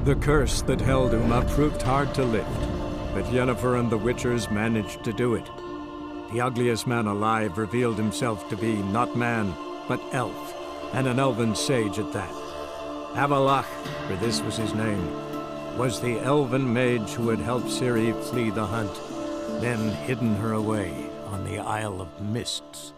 The curse that held Uma proved hard to lift, but Yennefer and the Witchers managed to do it. The ugliest man alive revealed himself to be not man, but elf, and an elven sage at that. Avalach, for this was his name, was the elven mage who had helped Ciri flee the hunt, then hidden her away on the Isle of Mists.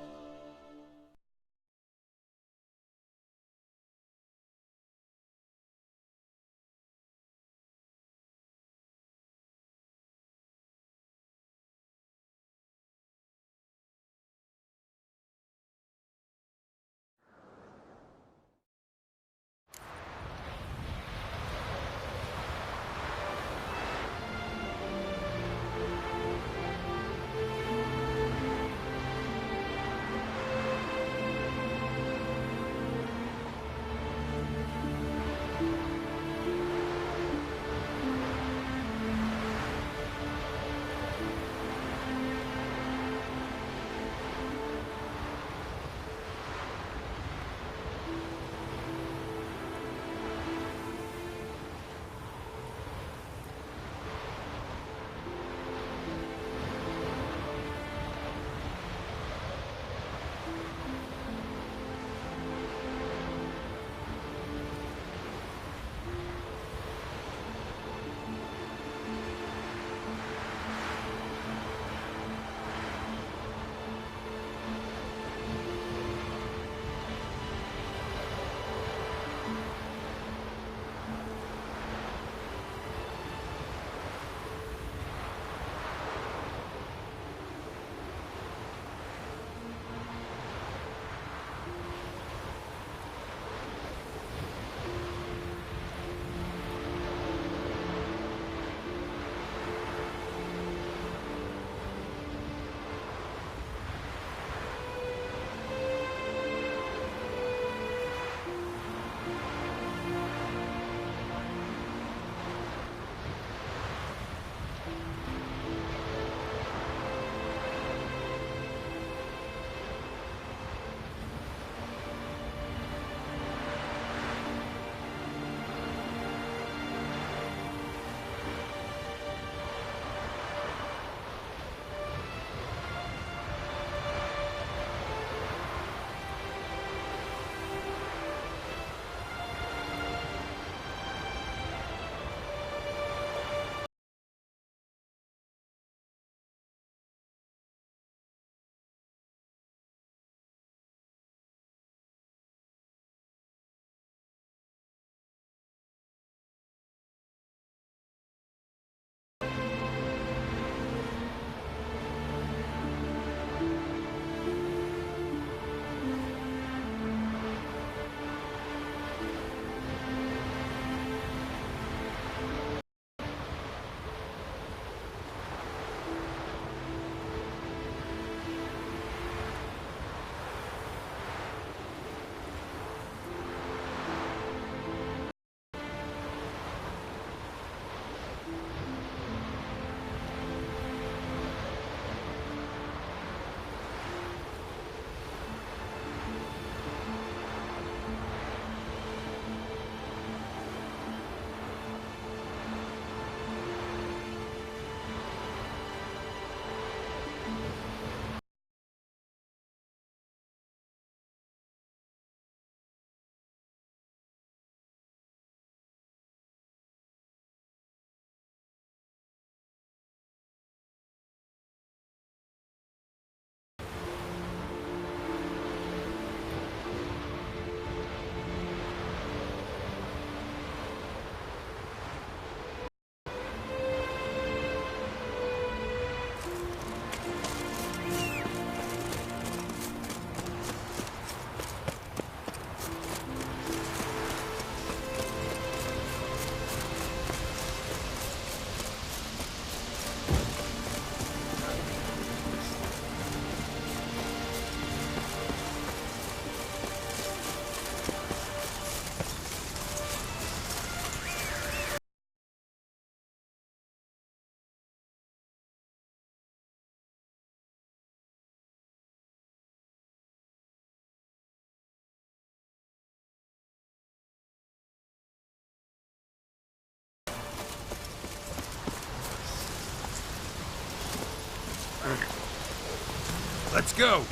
Let's go!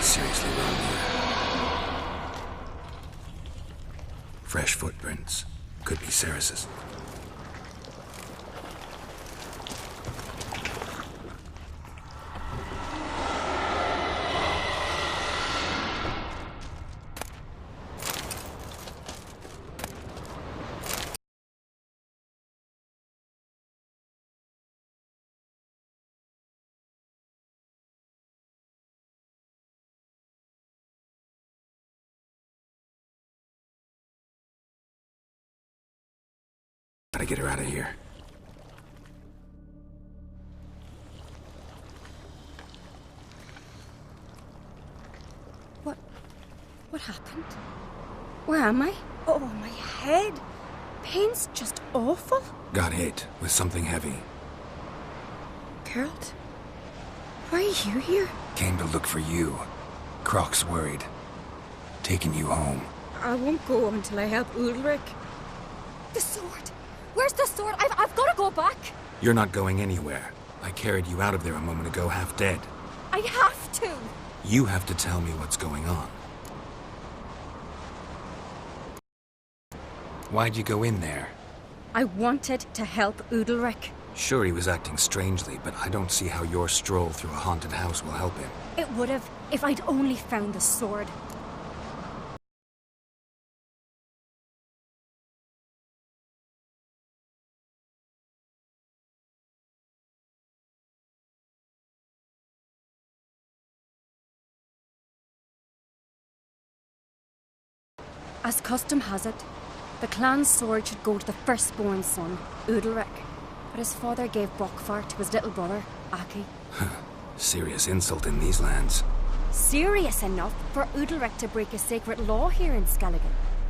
Seriously wrong here. Fresh footprints. Could be Ceres's. Gotta get her out of here. What happened? Where am I? Oh, my head. Pain's just awful. Got hit with something heavy. Geralt? Why are you here? Came to look for you. Croc's worried. Taking you home. I won't go until I help Ulrich. The sword! Where's the sword? I've got to go back. You're not going anywhere. I carried you out of there a moment ago, half dead. I have to. You have to tell me what's going on. Why'd you go in there? I wanted to help Ulrich. Sure, he was acting strangely, but I don't see how your stroll through a haunted house will help him. It would have if I'd only found the sword. As custom has it, the clan's sword should go to the firstborn son, Udalric. But his father gave Bokvar to his little brother, Aki. Serious insult in these lands. Serious enough for Udalric to break a sacred law here in Skellige.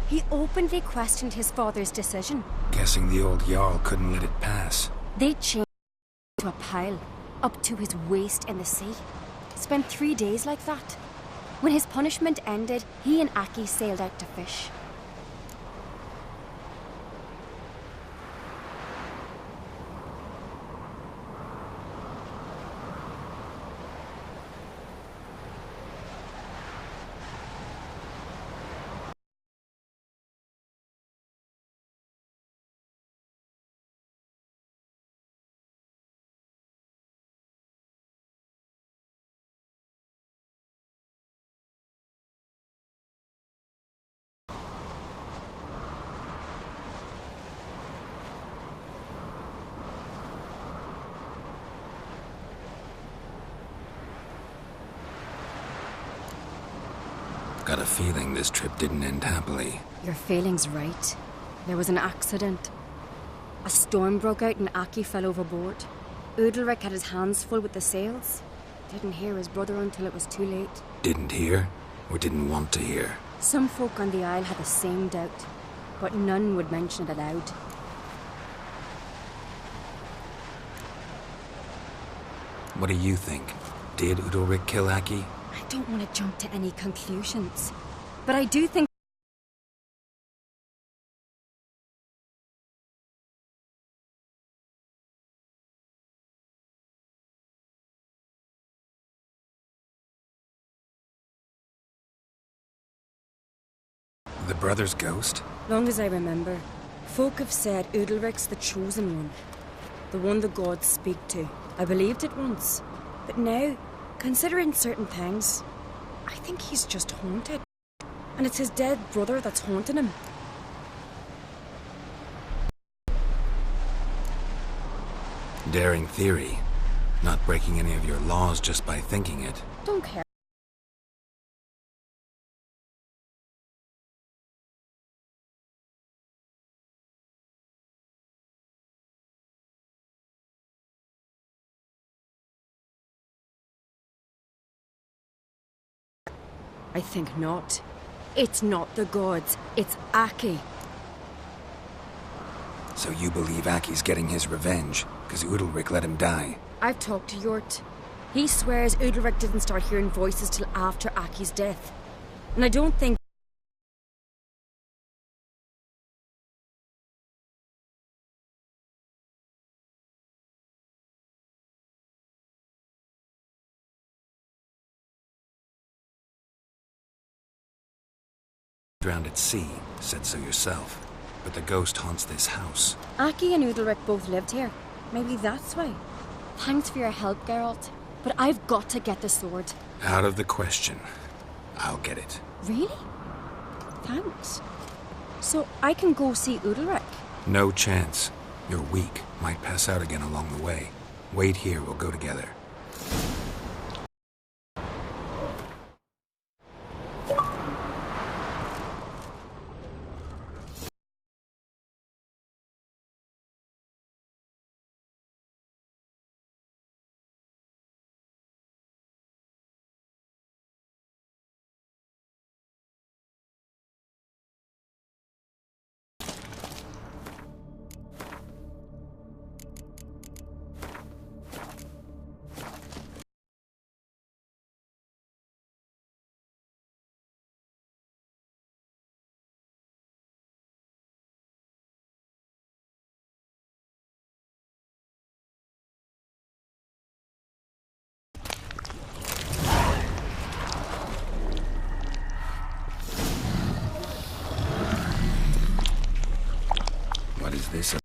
He openly questioned his father's decision. Guessing the old Jarl couldn't let it pass. They changed to a pile, up to his waist in the sea. Spent 3 days like that. When his punishment ended, he and Aki sailed out to fish. Got a feeling this trip didn't end happily. Your feeling's right. There was an accident. A storm broke out and Aki fell overboard. Udalric had his hands full with the sails. Didn't hear his brother until it was too late. Didn't hear? Or didn't want to hear? Some folk on the Isle had the same doubt, but none would mention it aloud. What do you think? Did Udalric kill Aki? I don't want to jump to any conclusions, but I do think The brother's ghost? long as I remember, folk have said Udalric's the chosen one. The one the gods speak to. I believed it once. But now, considering certain things, I think he's just haunted. And it's his dead brother that's haunting him. Daring theory. Not breaking any of your laws just by thinking it. Don't care. I think not. It's not the gods, it's Aki. So you believe Aki's getting his revenge, because Udalric let him die? I've talked to Yort. He swears Udalric didn't start hearing voices till after Aki's death. And I don't think Drowned at sea, said so yourself. But the ghost haunts this house. Aki and Udalric both lived here. Maybe that's why. Thanks for your help, Geralt. But I've got to get the sword. Out of the question. I'll get it. Really? Thanks. So I can go see Udalric? No chance. You're weak. Might pass out again along the way. Wait here, we'll go together. What is this?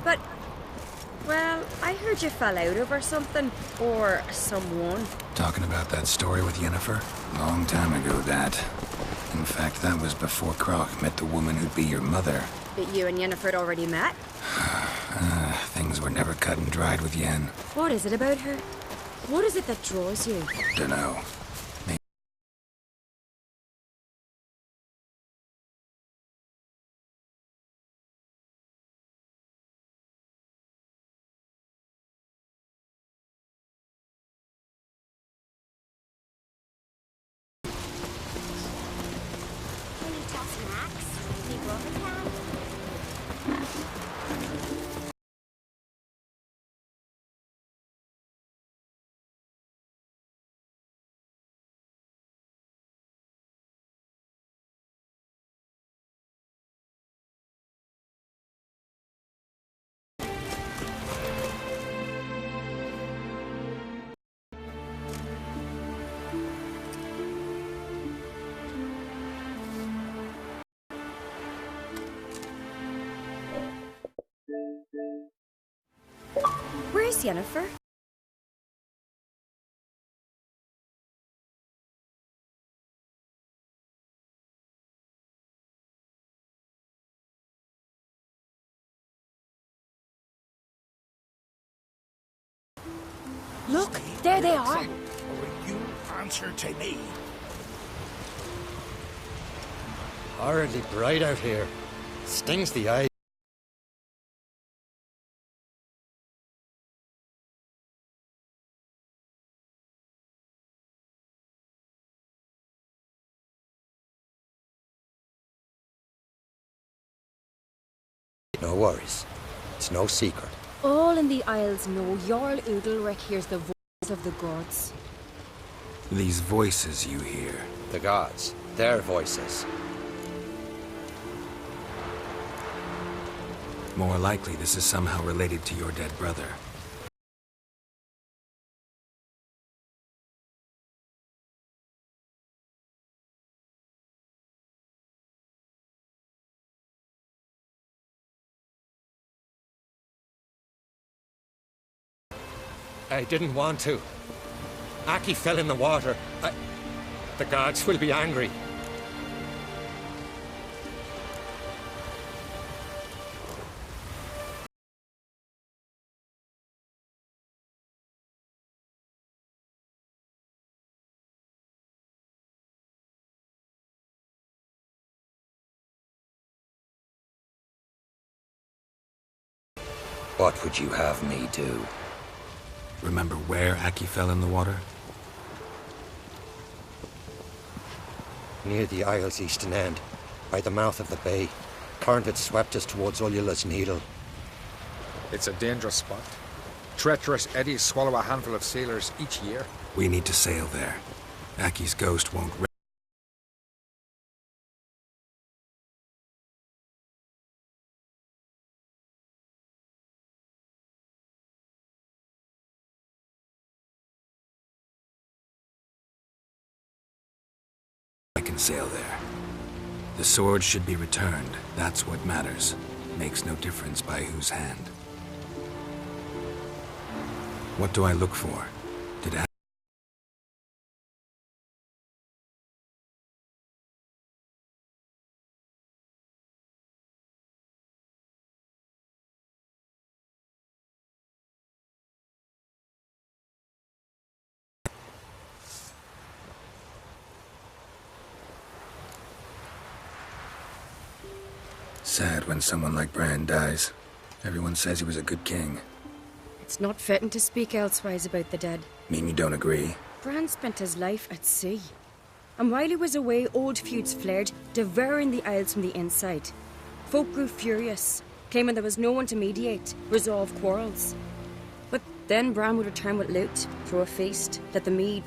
But, well, I heard you fell out over something. Or someone. Talking about that story with Yennefer? Long time ago, that. In fact, that was before Croc met the woman who'd be your mother. But you and Yennefer had already met? Things were never cut and dried with Yen. What is it about her? What is it that draws you? Dunno. Where's Yennefer? Look, there they are. Will you answer to me? Horridly bright out here. Stings the eye. No worries. It's no secret. All in the Isles know Jarl Udalric hears the voice of the gods. These voices you hear. The gods. Their voices. More likely, this is somehow related to your dead brother. I didn't want to. Aki fell in the water. The gods will be angry. What would you have me do? Remember where Aki fell in the water? Near the Isle's eastern end, by the mouth of the bay. Current had swept us towards Ullula's Needle. It's a dangerous spot. Treacherous eddies swallow a handful of sailors each year. We need to sail there. Aki's ghost won't I can sail there. The sword should be returned. That's what matters. Makes no difference by whose hand. What do I look for? Did Aki... Sad when someone like Bran dies. Everyone says he was a good king. It's not fitting to speak elsewise about the dead. Mean you don't agree? Bran spent his life at sea. And while he was away, old feuds flared, devouring the Isles from the inside. Folk grew furious, claiming there was no one to mediate, resolve quarrels. But then Bran would return with loot, throw a feast, let the mead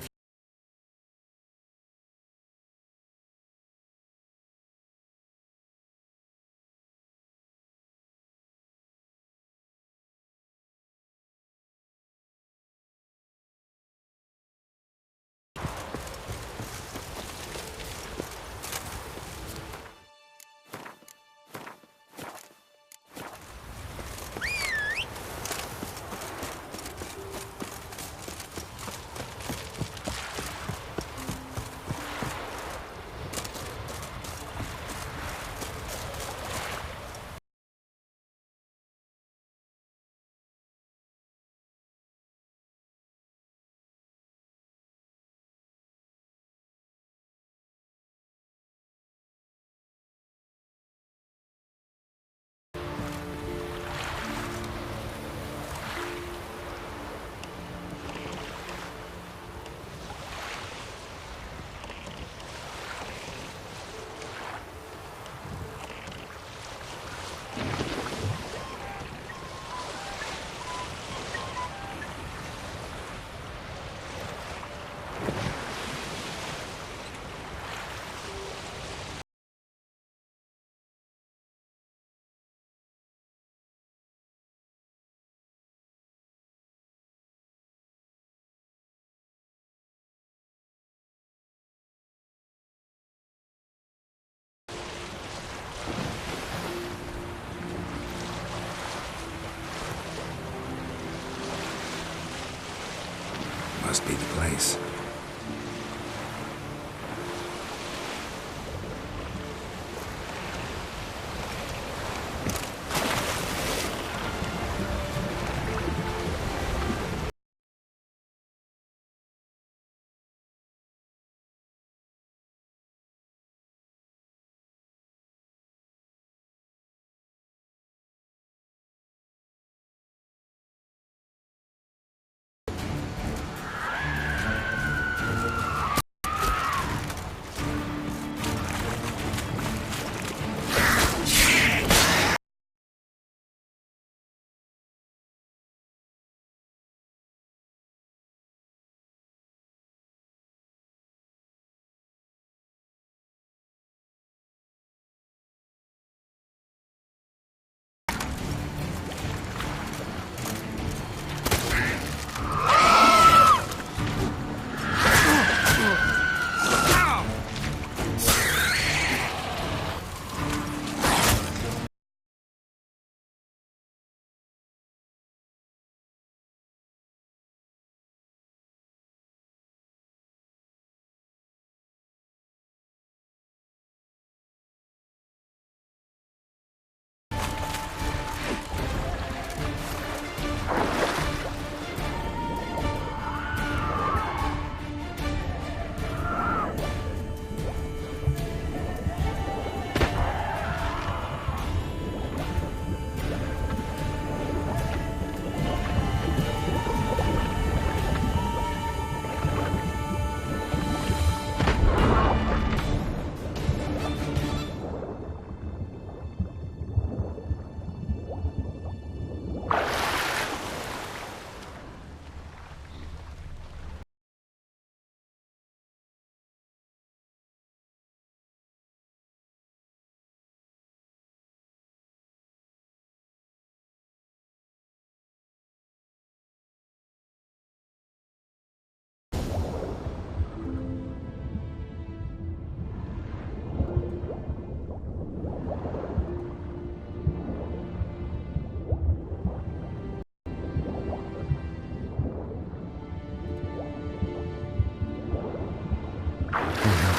place.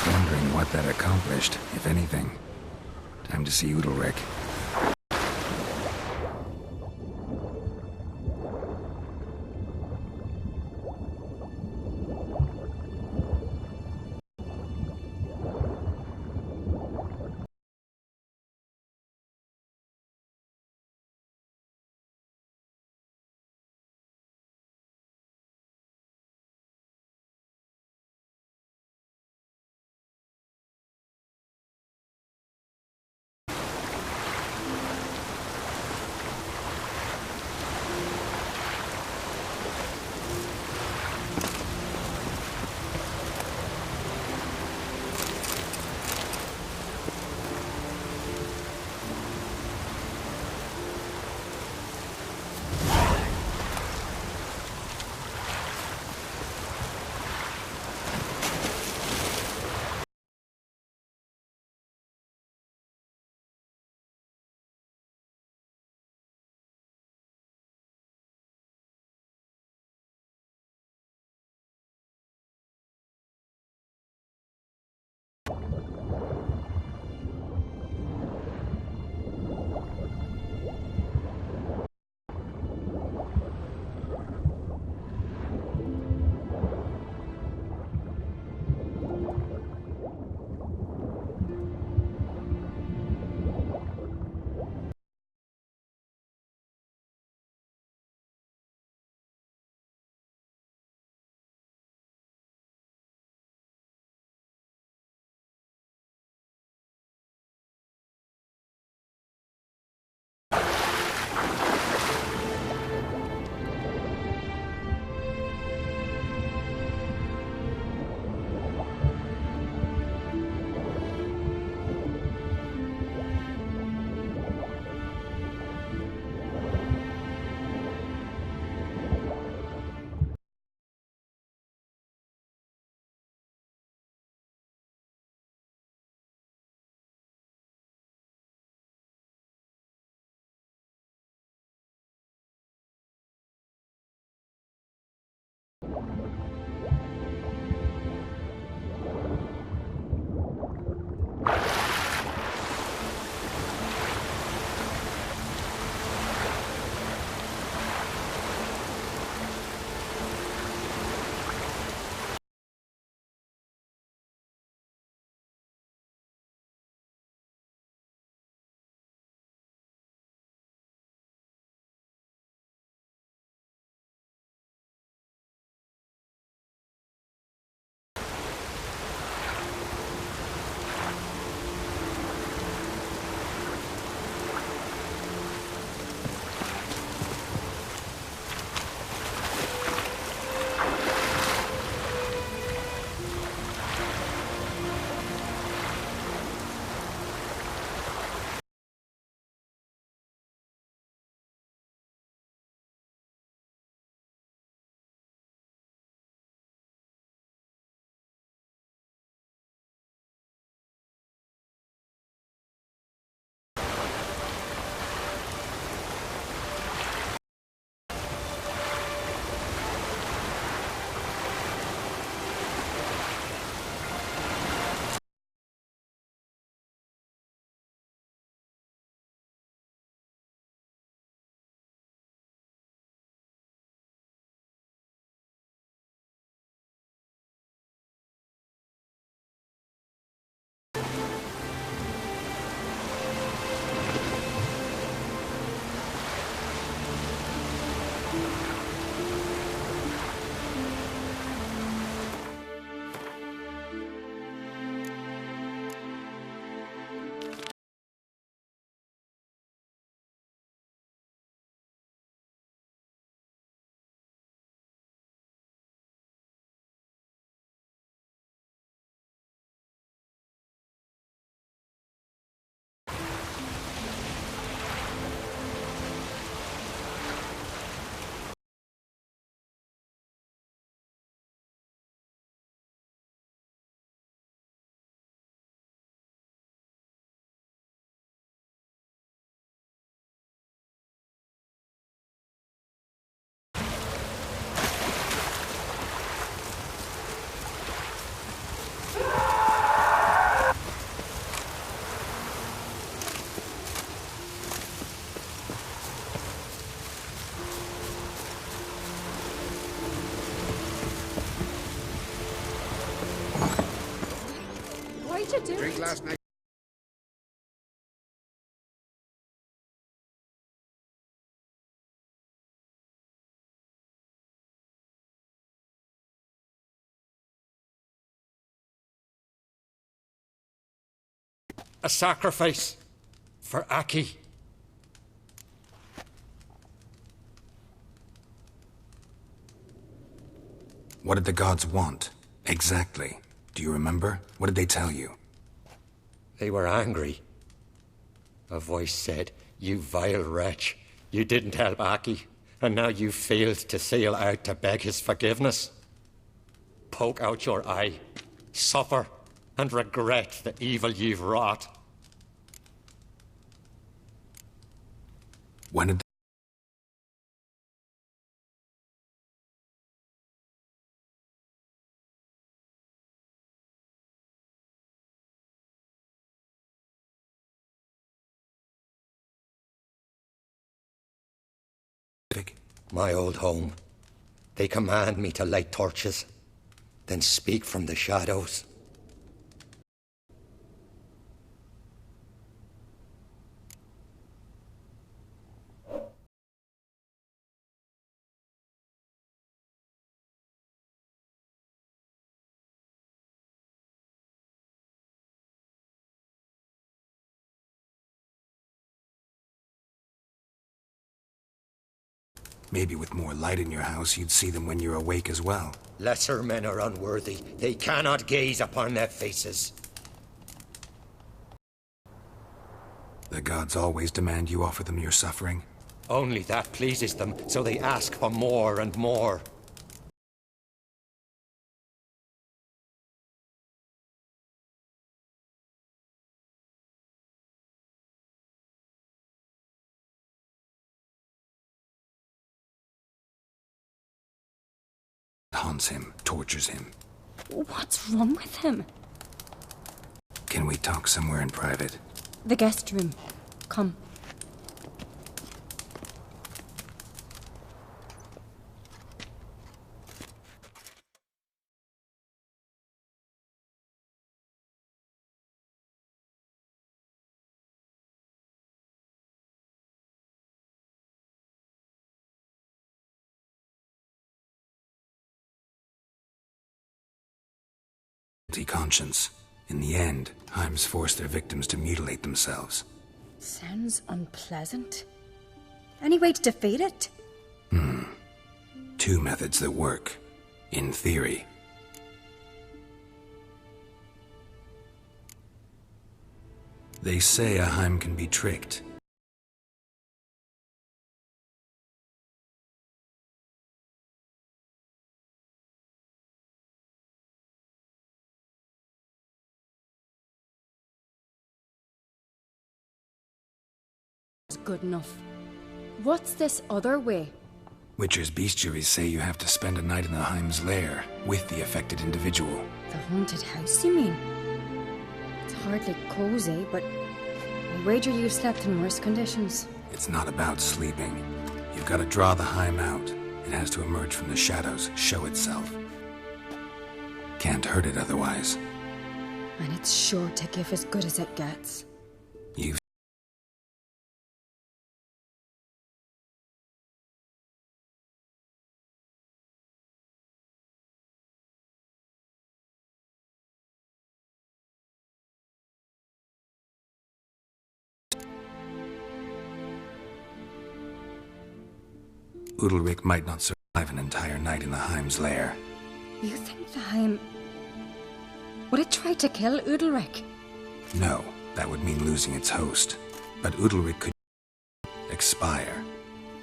Wondering what that accomplished, if anything. Time to see Udalric. you doing? Drink last night. A sacrifice for Aki. What did the gods want? Exactly. Do you remember? What did they tell you? They were angry. A voice said, "You vile wretch. You didn't help Aki, and now you failed to sail out to beg his forgiveness. Poke out your eye, suffer, and regret the evil you've wrought." When did My old home. They command me to light torches, then speak from the shadows. Maybe with more light in your house, you'd see them when you're awake as well. Lesser men are unworthy. They cannot gaze upon their faces. The gods always demand you offer them your suffering. Only that pleases them, so they ask for more and more. Haunts him, tortures him. What's wrong with him? Can we talk somewhere in private? The guest room. Come. Guilty conscience. In the end, Heims force their victims to mutilate themselves. Sounds unpleasant. Any way to defeat it? Two methods that work. In theory. They say a Heim can be tricked. Good enough. What's this other way? Witcher's bestiaries say you have to spend a night in the Heim's lair with the affected individual. The haunted house, you mean? It's hardly cozy, but I wager you've slept in worse conditions. It's not about sleeping. You've got to draw the Heim out. It has to emerge from the shadows, show itself. Can't hurt it otherwise. And it's sure to give as good as it gets. You've Udalric might not survive an entire night in the Heim's lair. You think the Heim... Would it try to kill Udalric? No, that would mean losing its host. But Udalric could expire.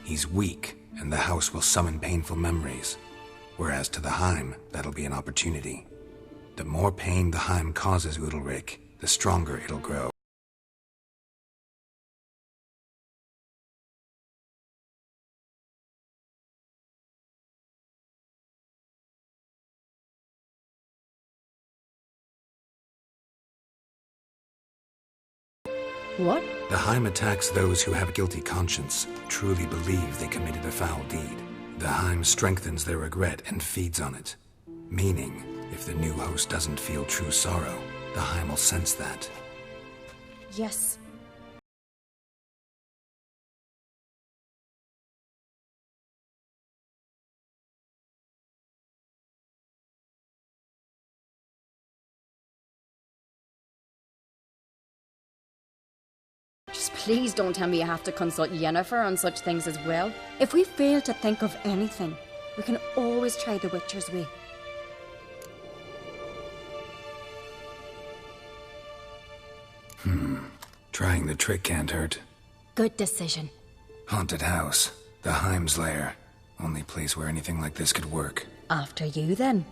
He's weak, and the house will summon painful memories. Whereas to the Heim, that'll be an opportunity. The more pain the Heim causes Udalric, the stronger it'll grow. What? The Heim attacks those who have guilty conscience, truly believe they committed a foul deed. The Heim strengthens their regret and feeds on it. Meaning, if the new host doesn't feel true sorrow, The Heim will sense that. Yes. Just please don't tell me you have to consult Yennefer on such things as well. If we fail to think of anything, we can always try the Witcher's way. Trying the trick can't hurt. Good decision. Haunted house. The Heim's lair. Only place where anything like this could work. After you, then.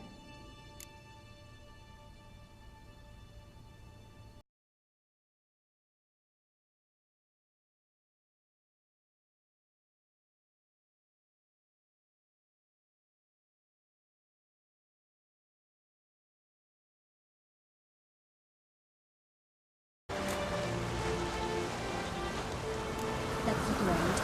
Let's look around.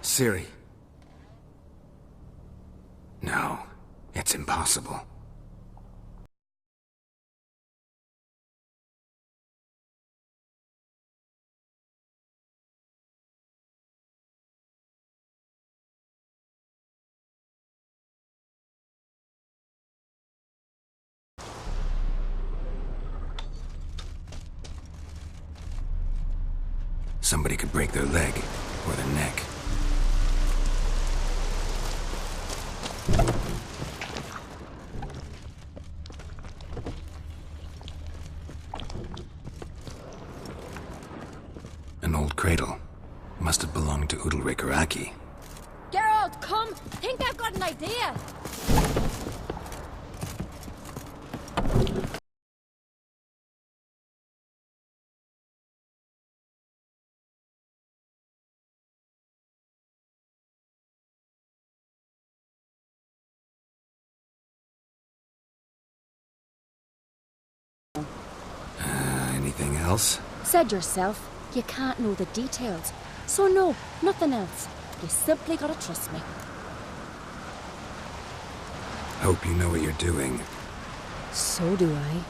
Ciri. No, it's impossible. Somebody could break their leg or their neck. An old cradle. Must have belonged to Udalric or Aki. Geralt, come! Think I've got an idea! Anything else? Said yourself, you can't know the details. So no, nothing else. You simply gotta trust me. Hope you know what you're doing. So do I.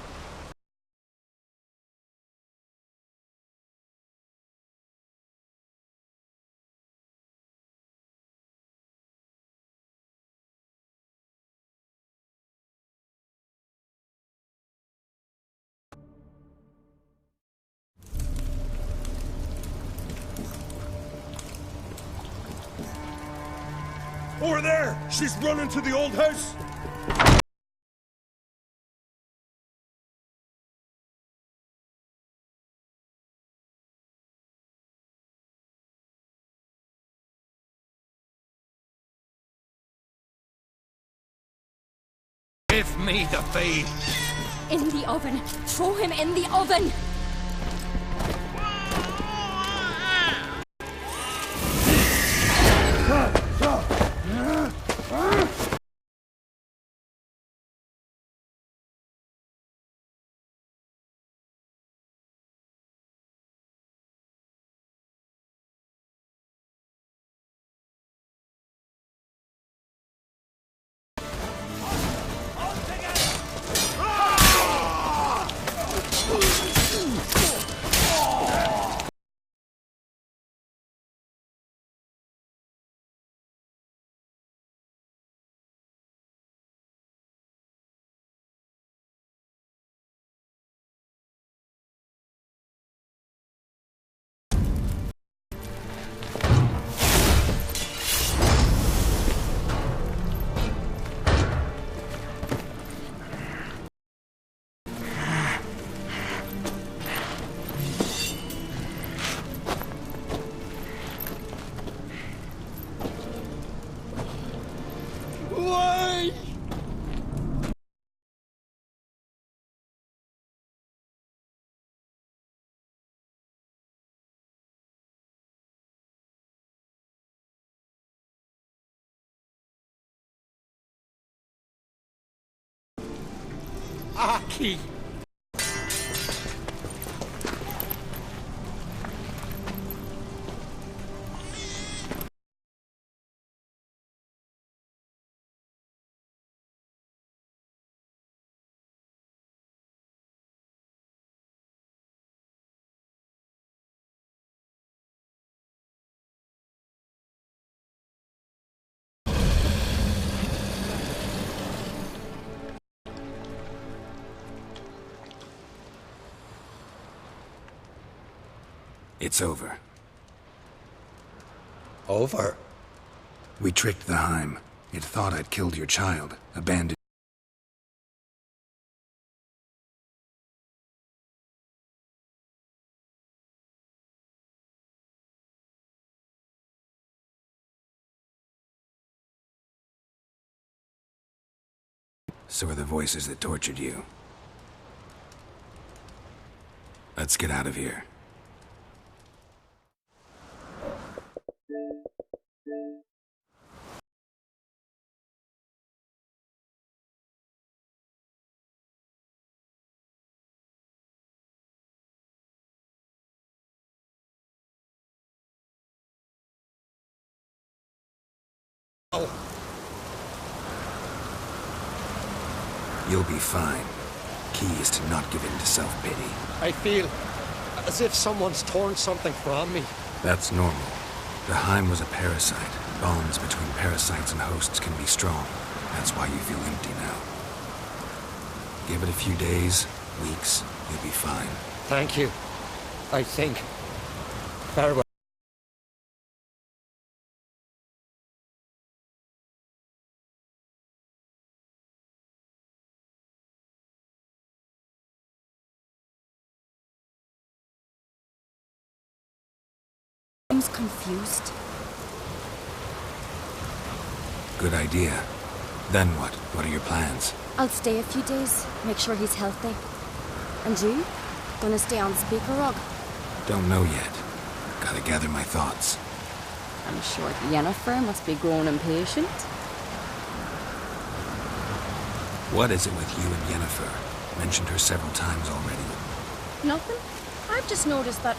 Over there! She's running to the old house! Give me the feed! In the oven! Throw him in the oven! Aki! It's over. Over? We tricked the Heim. It thought I'd killed your child, abandoned. So are the voices that tortured you. Let's get out of here. You'll be fine. Key is to not give in to self-pity. I feel as if someone's torn something from me. That's normal. The Heim was a parasite. Bonds between parasites and hosts can be strong. That's why you feel empty now. Give it a few days, weeks, you'll be fine. Thank you. I think. Farewell. I'm confused. Good idea. Then what? What are your plans? I'll stay a few days, make sure he's healthy. And you? Gonna stay on speaker rug? Don't know yet. Gotta gather my thoughts. I'm sure Yennefer must be growing impatient. What is it with you and Yennefer? Mentioned her several times already. Nothing. I've just noticed that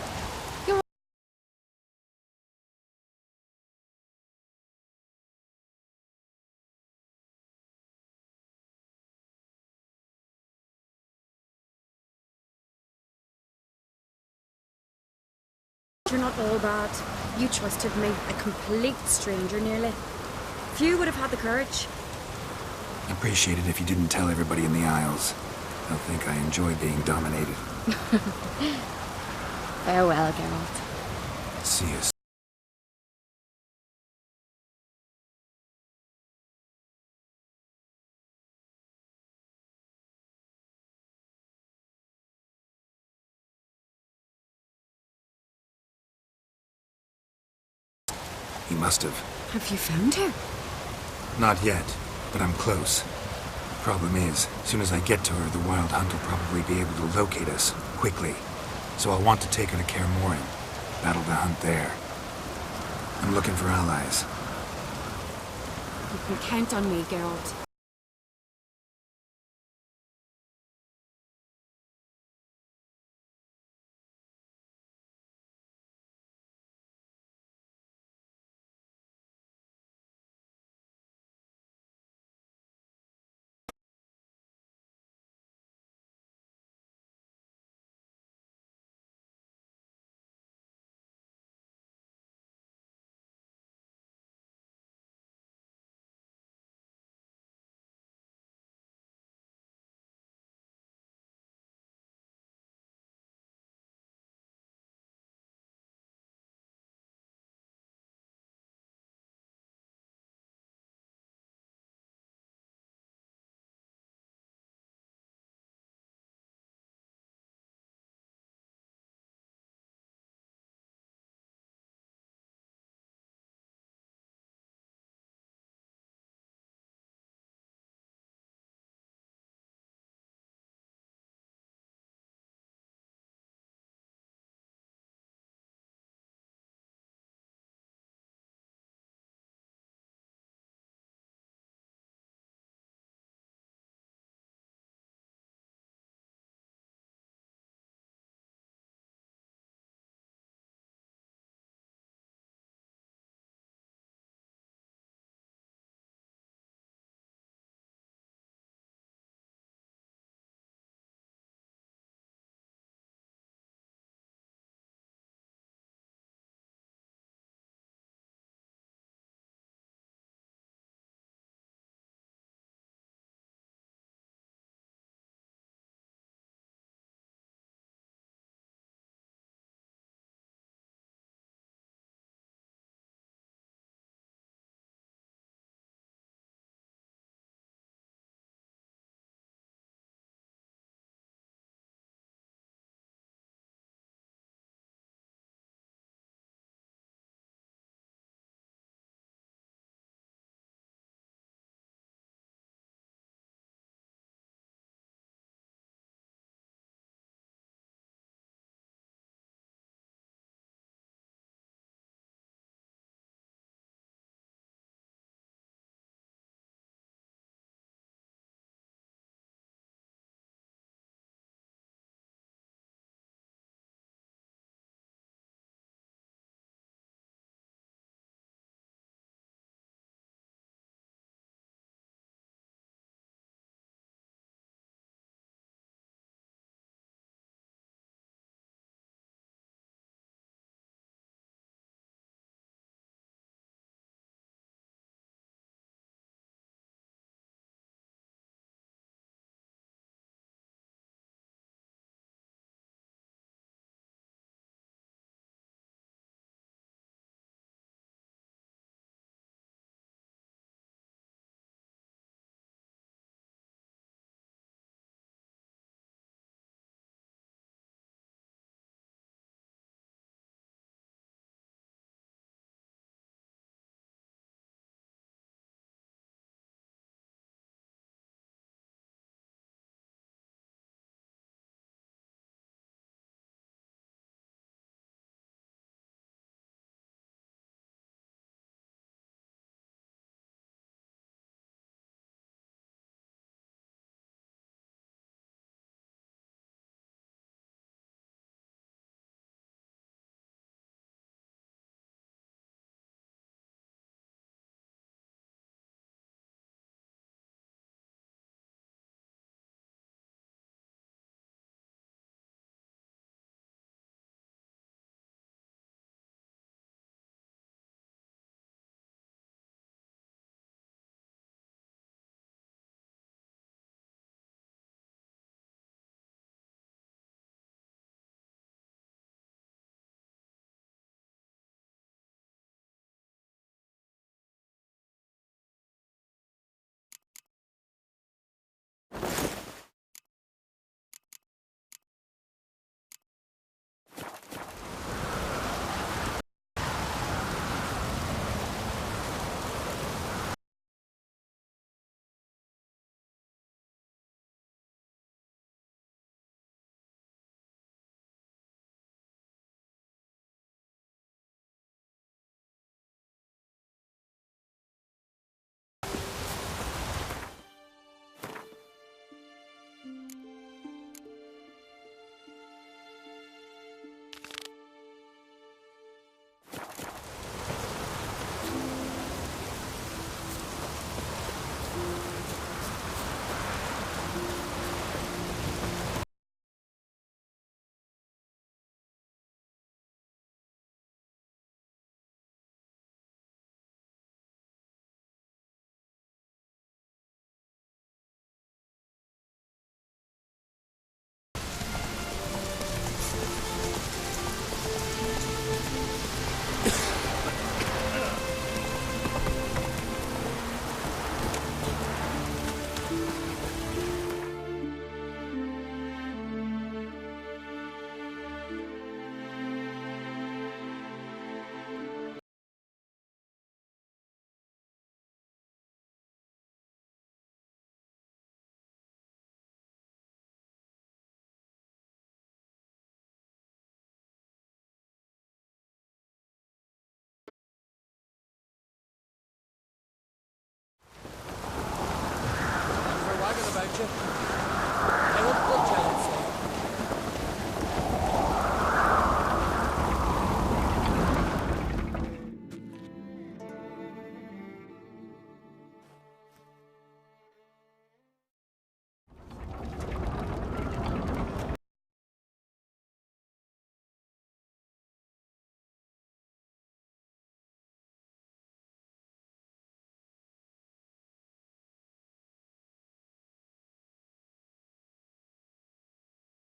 you're not all bad. You trusted me, a complete stranger nearly. Few would have had the courage. Appreciate it if you didn't tell everybody in the Isles. They'll think I enjoy being dominated. Farewell, Geralt. See you. He must have. Have you found her? Not yet, but I'm close. Problem is, as soon as I get to her, the Wild Hunt will probably be able to locate us, quickly. So I'll want to take her to Kaer Morhen. Battle the hunt there. I'm looking for allies. You can count on me, Geralt.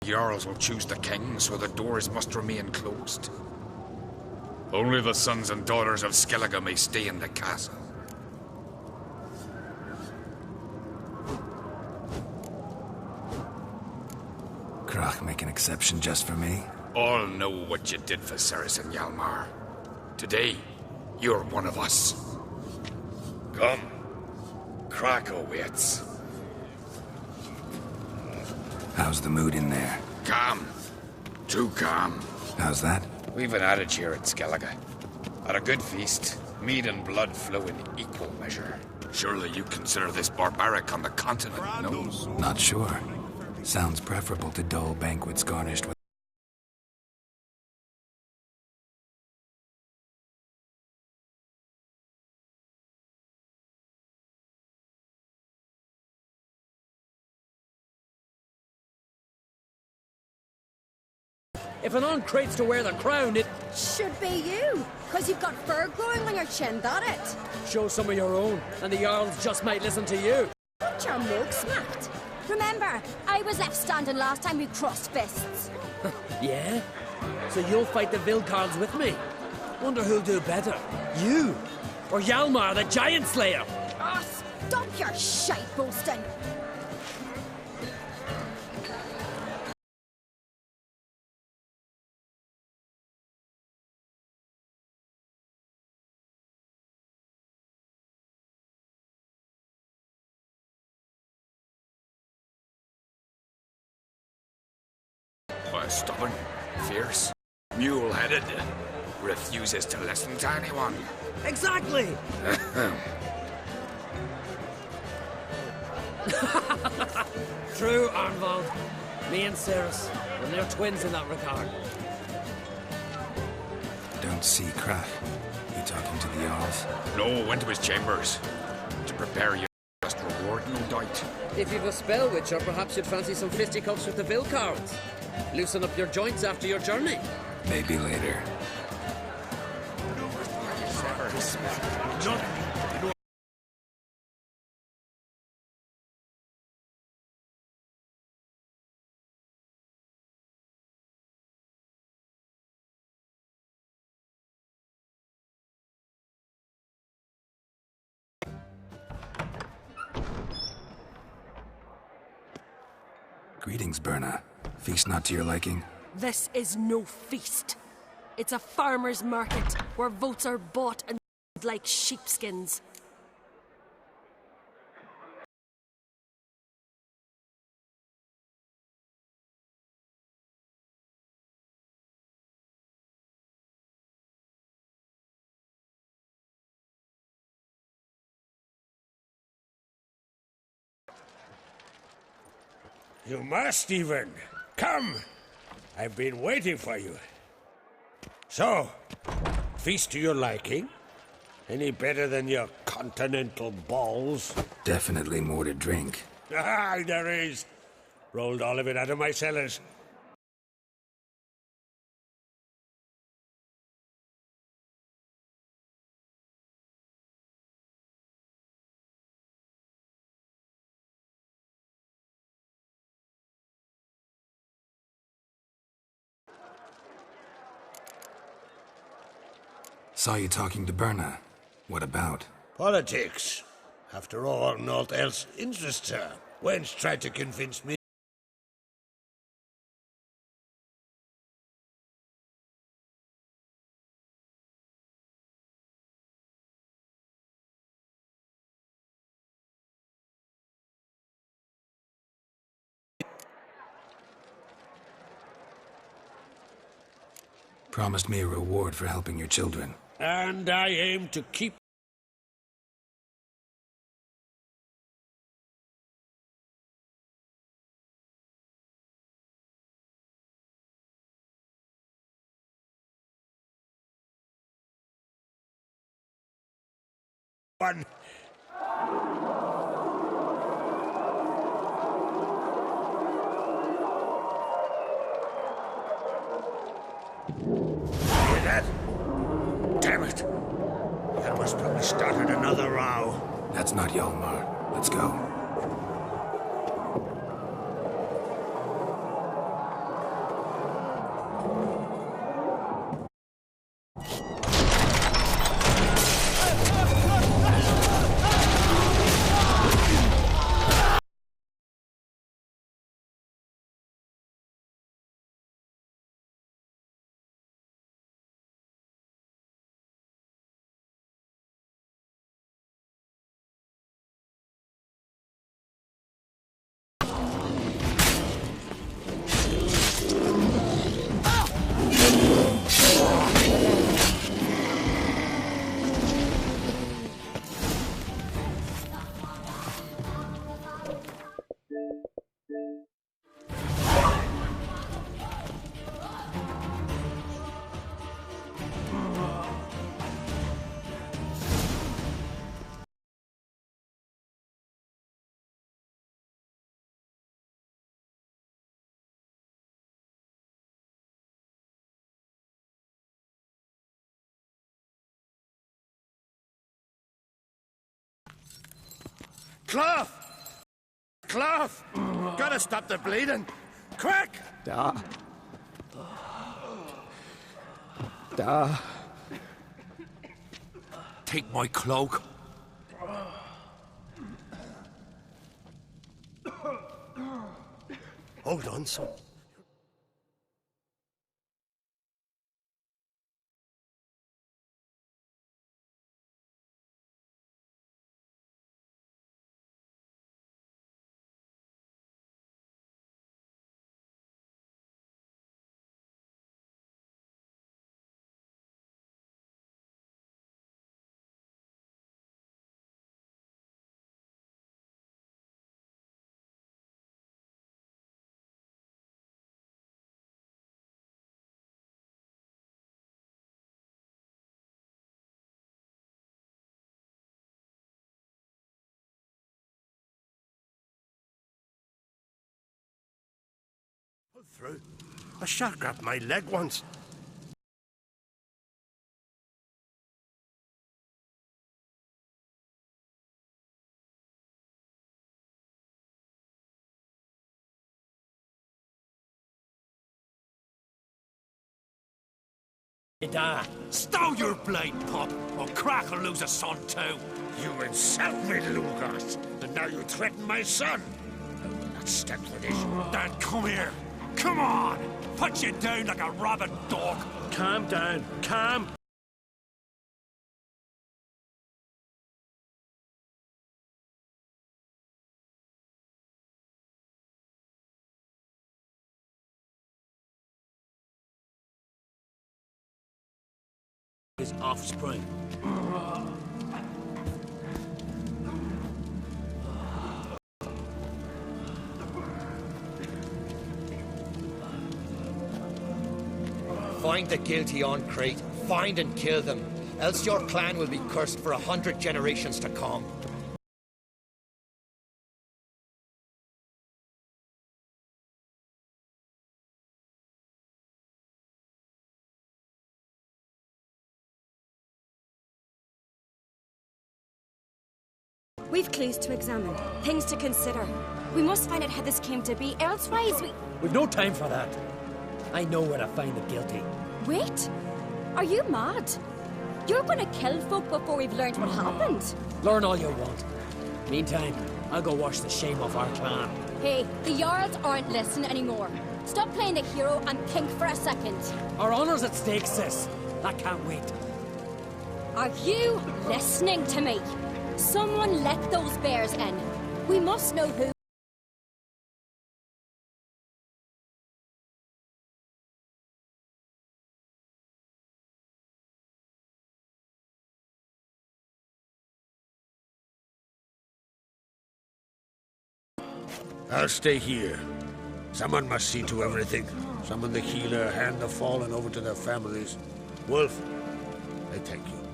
Jarls will choose the king, so the doors must remain closed. Only the sons and daughters of Skellige may stay in the castle. Krach make an exception just for me? All know what you did for Saracen Hjalmar. Today, you're one of us. Come. Krakow waits. How's the mood in there? Calm. Too calm. How's that? We've an adage here at Skellige. At a good feast, mead and blood flow in equal measure. Surely you consider this barbaric on the continent, no? Not sure. Sounds preferable to dull banquets garnished with... If an on crates to wear the crown, it Should be you, because you've got fur growing on your chin, that it? shows some of your own, and the Jarls just might listen to you. Got your mug smacked. Remember, I was left standing last time we crossed fists. Yeah? So you'll fight the Vilcards with me? Wonder who'll do better, you or Hjalmar the Giant Slayer? Oh, stop your shite boasting. Stubborn, fierce, mule-headed, refuses to listen to anyone. Exactly! True, Arnvald. Me and Ceres, and they're twins in that regard. Don't see Krach. You talking to the Jarls? No, went to his chambers. To prepare your just reward, no doubt. If you've a spell witcher, perhaps you'd fancy some fisticuffs with the Vilcards. Loosen up your joints after your journey. Maybe later. Greetings, Berna. Feast not to your liking? This is no feast. It's a farmer's market where votes are bought and like sheepskins. You must even. Come! I've been waiting for you. So, feast to your liking? Any better than your continental balls? Definitely more to drink. Ah, there is. Rolled all of it out of my cellars. Saw you talking to Berna. What about? Politics. After all, naught else interests her. Wench tried to convince me. Promised me a reward for helping your children. And I aim to keep one. Hear that? Damn it! That must probably started another row. That's not Hjalmar. Let's go. Cloth! Cloth! Gotta stop the bleeding! Quick! Da. Da. Take my cloak. Hold on, son. Through. A shark grabbed my leg once. Stow your blade, pup, or Crack will lose a son too. You insult me, Lucas, and now you threaten my son. I will not stand for this. Then come here. Come on! Put you down like a rabid dog. Calm down. Calm. His offspring. Find the guilty on Crete. Find and kill them. Else your clan will be cursed for 100 generations to come. We've clues to examine, things to consider. We must find out how this came to be, elsewise We've no time for that. I know where to find the guilty. Wait! Are you mad? You're gonna kill folk before we've learned what happened. Learn all you want. Meantime, I'll go wash the shame off our clan. Hey, the Jarls aren't listening anymore. Stop playing the hero and think for a second. Our honor's at stake, sis. That can't wait. Are you listening to me? Someone let those bears in. We must know who. I'll stay here. Someone must see to everything. Summon the healer, hand the fallen over to their families. Wolf, I thank you.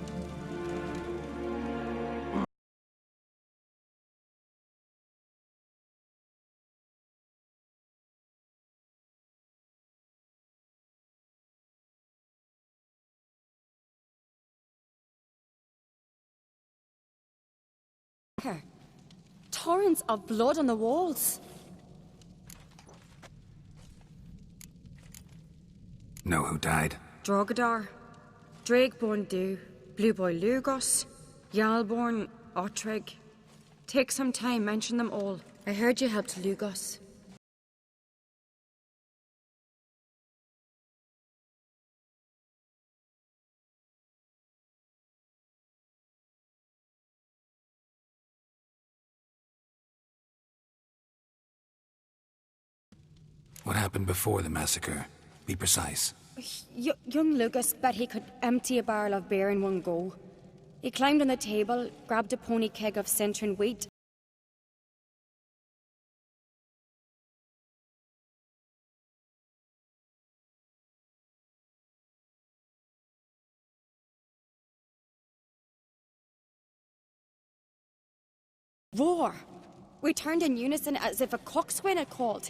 Torrents of blood on the walls. Know who died? Drogadar, Drakeborn Du, Blue Boy Lugos, Yalborn, Ottrig. Take some time, mention them all. I heard you helped Lugos. What happened before the massacre? Be precise. Young Lucas bet he could empty a barrel of beer in one go. He climbed on the table, grabbed a pony keg of Centron wheat. Roar! We turned in unison as if a coxswain had called.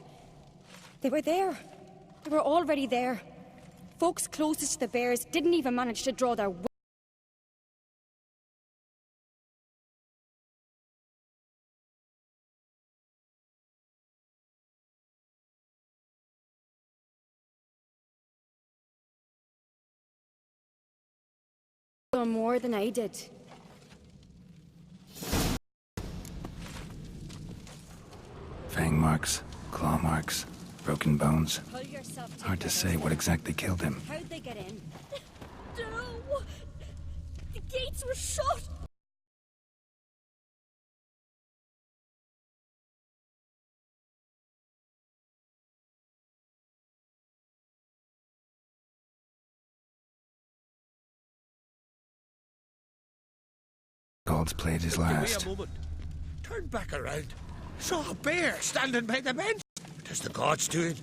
They were there. They were already there. Folks closest to the bears didn't even manage to draw their saw more than I did. Fang marks, claw marks, broken bones. Pull yourself Hard to together, say what Sarah. exactly killed him. How'd they get in? No! The gates were shut! Gold's played his Give me last. a moment. Turn back around. Saw a bear standing by the bench. What is the gods doing?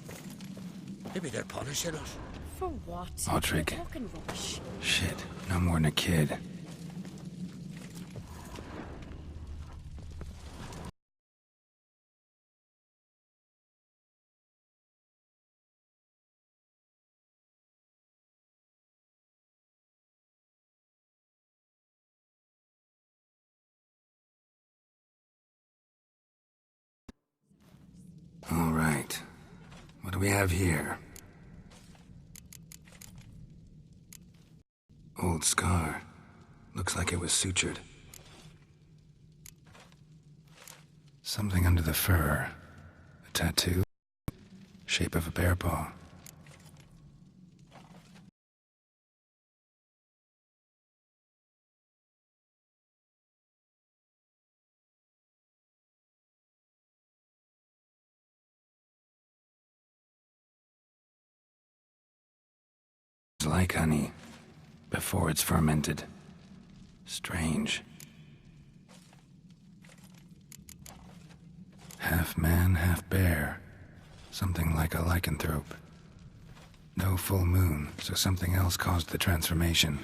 Maybe they're punishing us. For what? Audric. You're talking rubbish. Shit, no more than a kid. All right. What do we have here? Old scar. Looks like it was sutured. Something under the fur. A tattoo. Shape of a bear paw. It's like honey. Before it's fermented. Strange. Half man, half bear. Something like a lycanthrope. No full moon, so something else caused the transformation.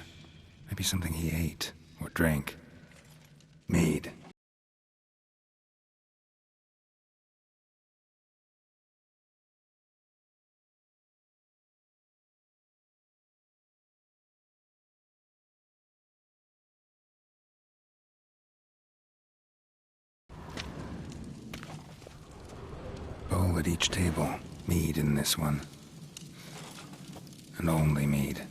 Maybe something he ate or drank. Mead. Bowl at each table. Mead in this one. And only mead.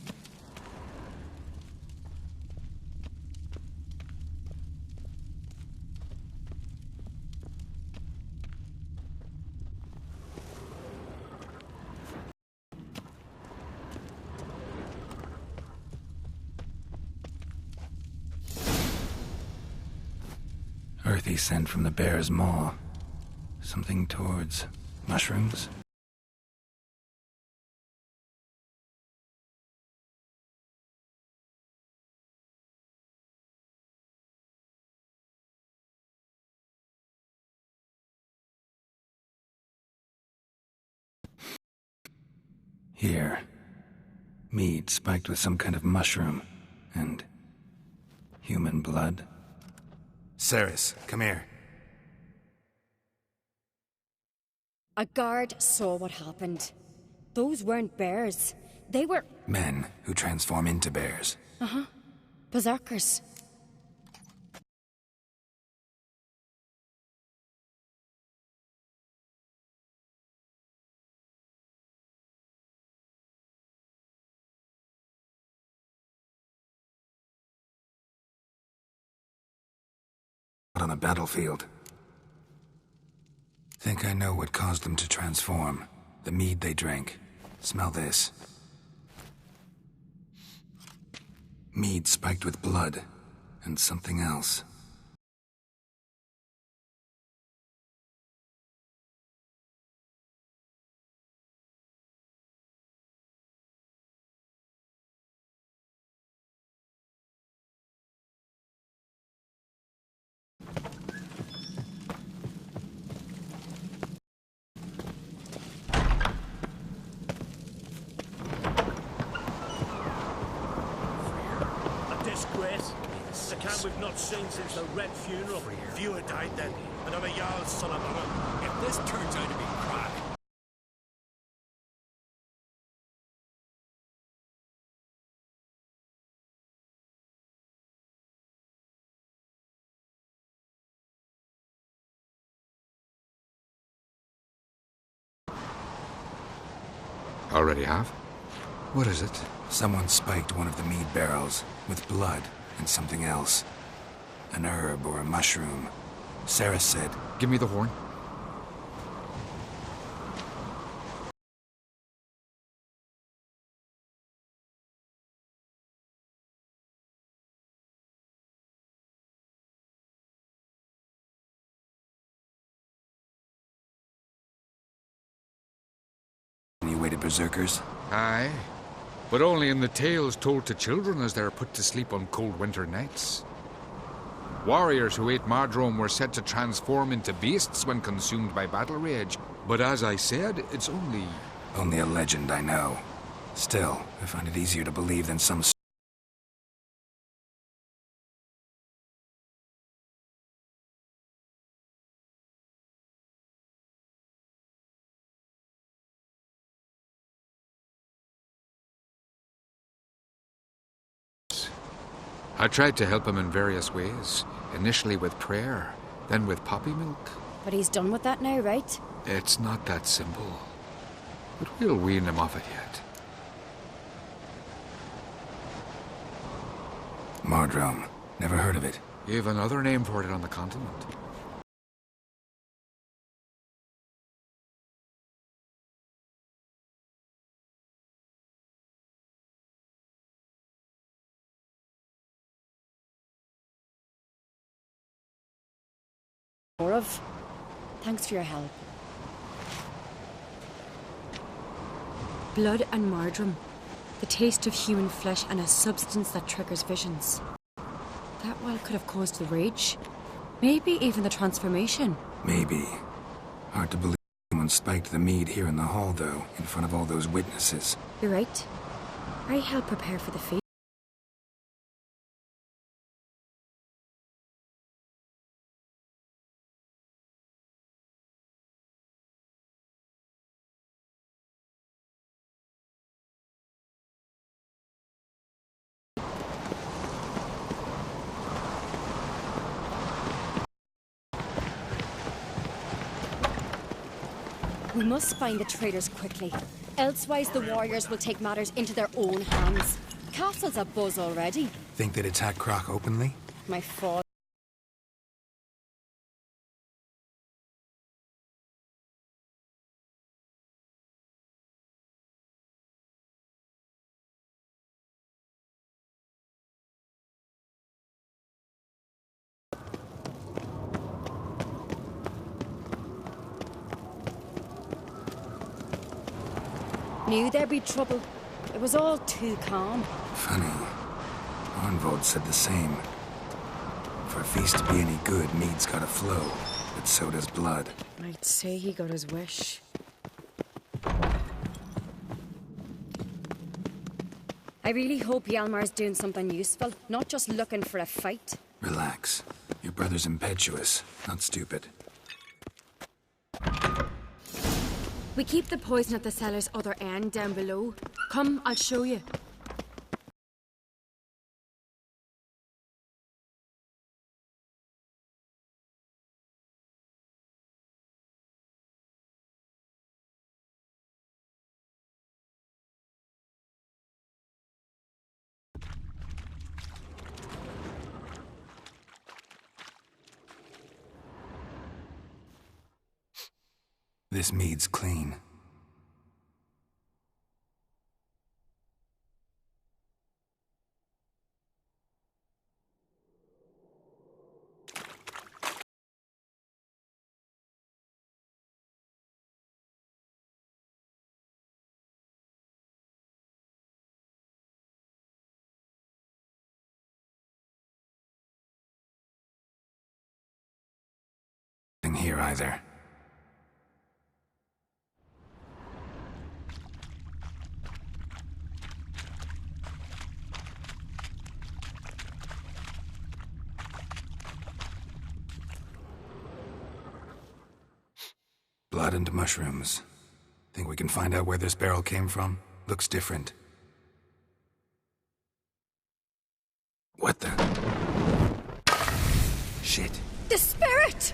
Earthy scent from the bear's maw. Something towards mushrooms? Here. Mead spiked with some kind of mushroom. And human blood. Ceres, come here. A guard saw what happened. Those weren't bears. They were... Men who transform into bears. Uh-huh. Berserkers. On a battlefield. Think I know what caused them to transform. The mead they drank. Smell this. Mead spiked with blood. And something else. Disgrace. The camp we've not seen since the Red funeral. Fewer died then. Another Jarl's son of a... If this turns out to be crap... Already have? What is it? Someone spiked one of the mead barrels with blood and something else. An herb or a mushroom. Sarah said... Give me the horn. Any way to berserkers? Aye, but only in the tales told to children as they're put to sleep on cold winter nights. Warriors who ate Mardrome were said to transform into beasts when consumed by battle rage. But as I said, it's only... Only a legend, I know. Still, I find it easier to believe than some... I tried to help him in various ways. Initially with prayer, then with poppy milk. But he's done with that now, right? It's not that simple. But we'll wean him off it yet. Mardrome. Never heard of it. You've another name for it on the continent. More of. Thanks for your help. Blood and Mardrome. The taste of human flesh and a substance that triggers visions. That well could have caused the rage. Maybe even the transformation. Maybe. Hard to believe someone spiked the mead here in the hall, though, in front of all those witnesses. You're right. I helped prepare for the feast. We must find the traitors quickly. Elsewise, the warriors will take matters into their own hands. Castle's abuzz already. Think they'd attack Croc openly? My father. Knew there'd be trouble. It was all too calm. Funny. Arnvold said the same. For a feast to be any good, mead's gotta flow, but so does blood. I'd say he got his wish. I really hope Hjalmar's doing something useful, not just looking for a fight. Relax. Your brother's impetuous, not stupid. We keep the poison at the cellar's other end down below. Come, I'll show you. This mead's clean. Nothing here either. Blood and mushrooms. Think we can find out where this barrel came from? Looks different. What the? Shit. The spirit!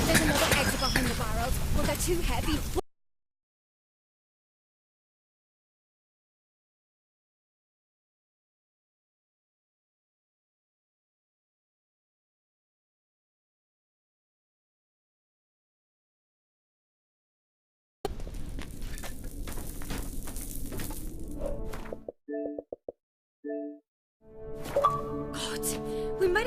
There's another exit behind the barrels, but they're too heavy.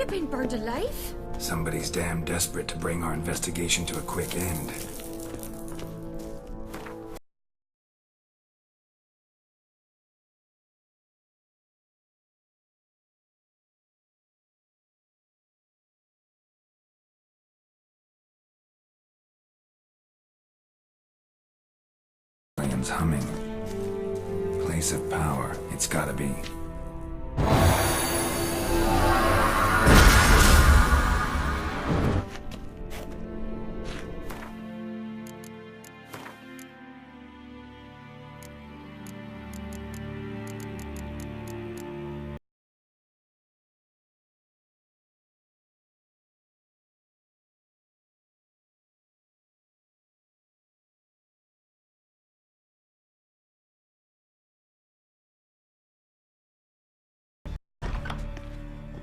have been burned alive. Somebody's damn desperate to bring our investigation to a quick end. Humming. Place of power, it's gotta be.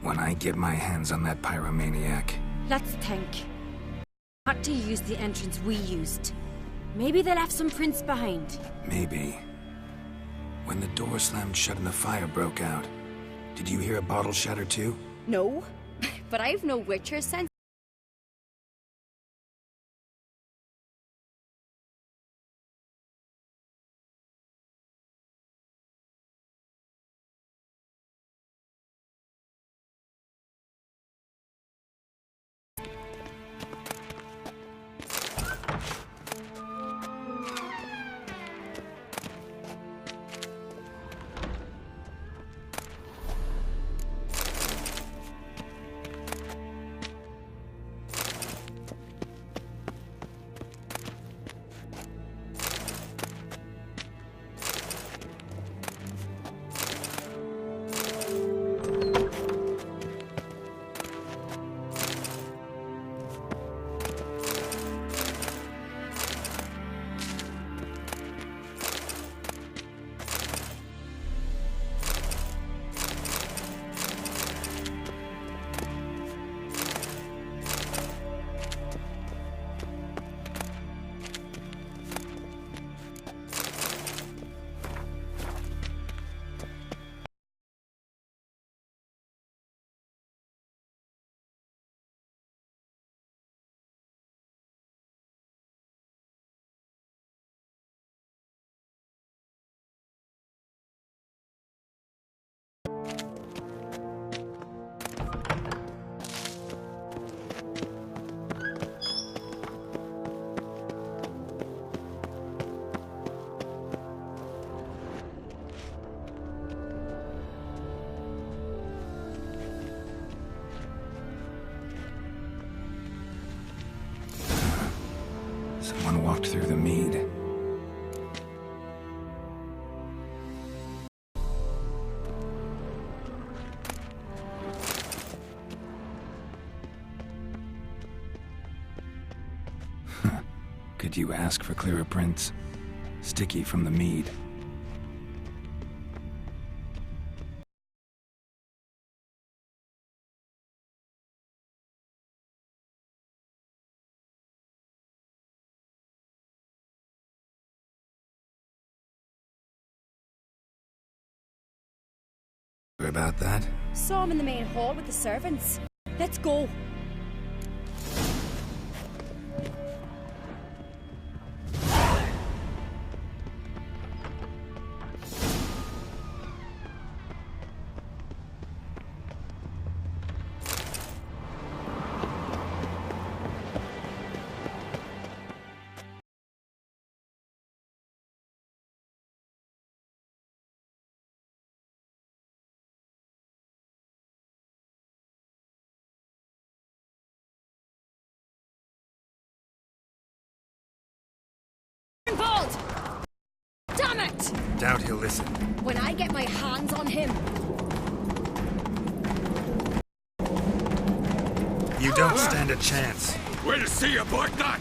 When I get my hands on that pyromaniac... Let's think. Not to use the entrance we used. Maybe they left some prints behind. Maybe. When the door slammed shut and the fire broke out, did you hear a bottle shatter too? No, but I've no Witcher sense. Someone walked through the mead. Could you ask for clearer prints? Sticky from the mead. About that? Saw him in the main hall with the servants. Let's go. Bold! Damn it! Doubt he'll listen. When I get my hands on him. You don't stand a chance. We'll see about that!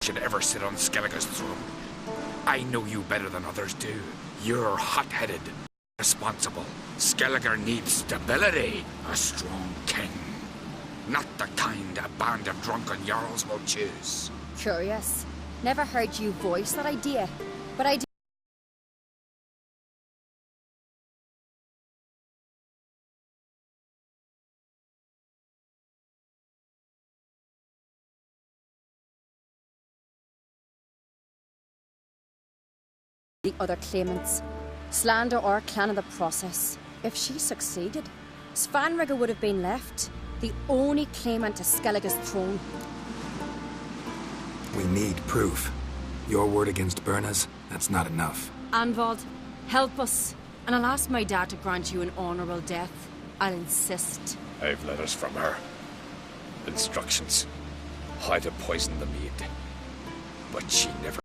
Should ever sit on Skellige's throne. I know you better than others do. You're hot-headed. responsible. Skelliger needs stability. A strong king. Not the kind a band of drunken jarls will choose. Curious. Never heard you voice that idea, but I do. The other claimants. Slander or clan of the process. If she succeeded, Svanrigger would have been left, the only claimant to Skellige's throne. We need proof. Your word against Birna's, that's not enough. Anvald, help us, and I'll ask my dad to grant you an honourable death. I'll insist. I've letters from her. Instructions. How to poison the maid. But she never...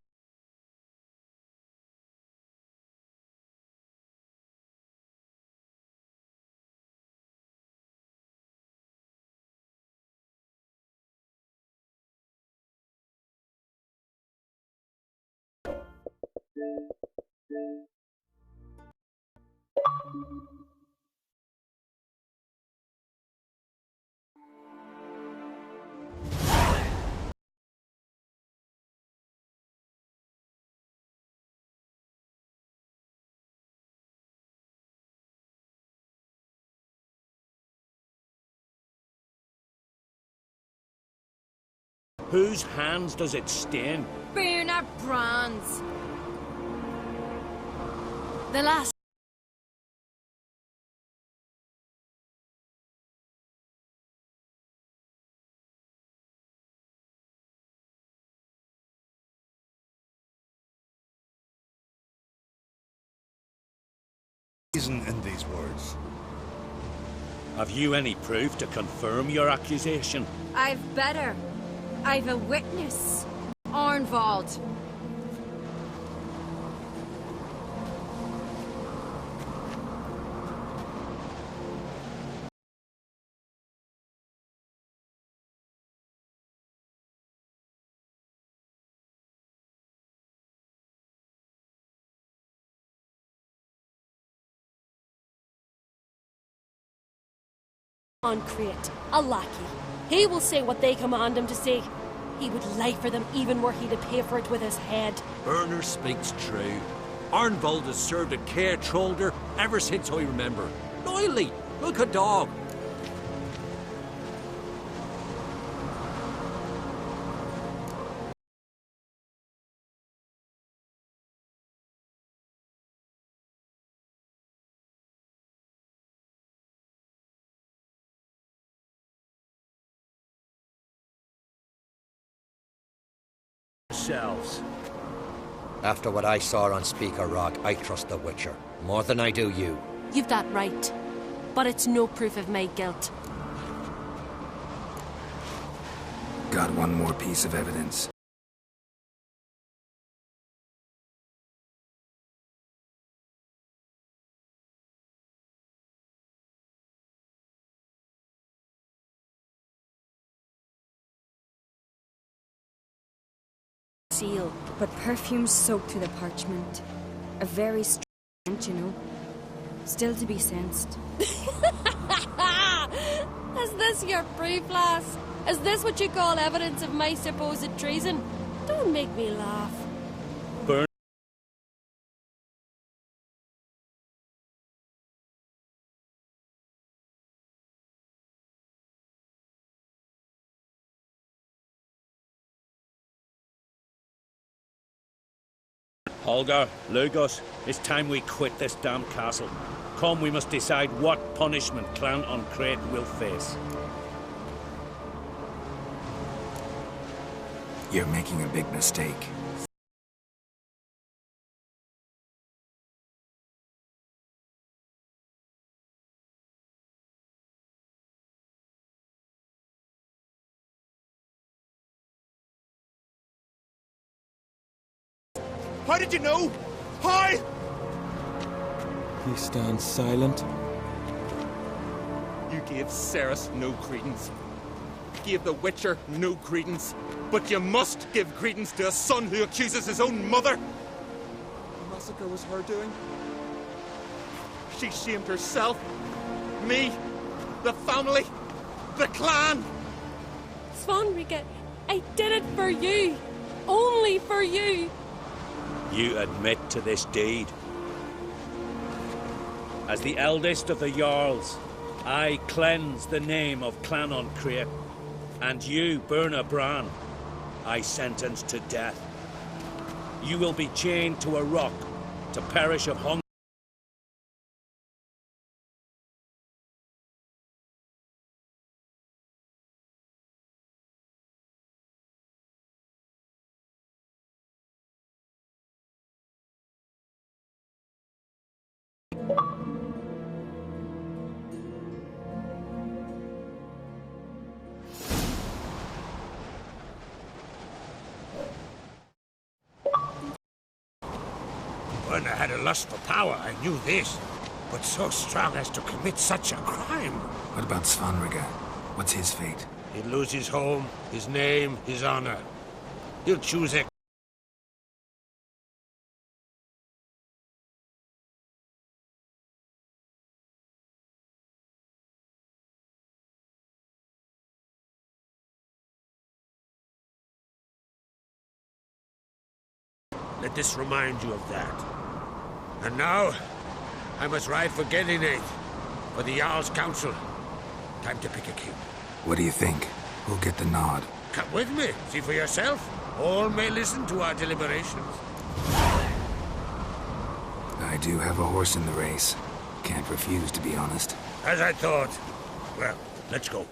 Whose hands does it stain? Bernard Brand's. The last. Reason in these words. Have you any proof to confirm your accusation? I've better. I've a witness. Arnvald. Concrete, a lackey. He will say what they command him to say. He would lie for them even were he to pay for it with his head. Burner speaks true. Arnvald has served a care trollder ever since I remember. Loyally, like a dog. Yourselves. After what I saw on Speaker Rock, I trust the Witcher. More than I do you. You've that right. But it's no proof of my guilt. Got one more piece of evidence. Seal, but perfume soaked through the parchment. A very strange, you know. Still to be sensed. Is this your proof, lass? Is this what you call evidence of my supposed treason? Don't make me laugh. Burn. Holger, Lugos, it's time we quit this damn castle. Come, we must decide what punishment Clan on Crete will face. You're making a big mistake. How did you know? How? He stands silent. You gave Ceres no credence. Gave the Witcher no credence. But you must give credence to a son who accuses his own mother. The massacre was her doing. She shamed herself, me, the family, the clan. Svanrige, I did it for you. Only for you. You admit to this deed. As the eldest of the Jarls, I cleanse the name of Clan on Crete, and you, Burna Bran, I sentence to death. You will be chained to a rock to perish of hunger. When I had a lust for power, I knew this. But so strong as to commit such a crime. What about Svanrige? What's his fate? He'd lose his home, his name, his honor. He'll choose a... Let this remind you of that. And now, I must ride for Gedinate, for the Jarl's Council. Time to pick a king. What do you think? Who'll get the nod? Come with me, see for yourself. All may listen to our deliberations. I do have a horse in the race. Can't refuse, to be honest. As I thought. Well, let's go.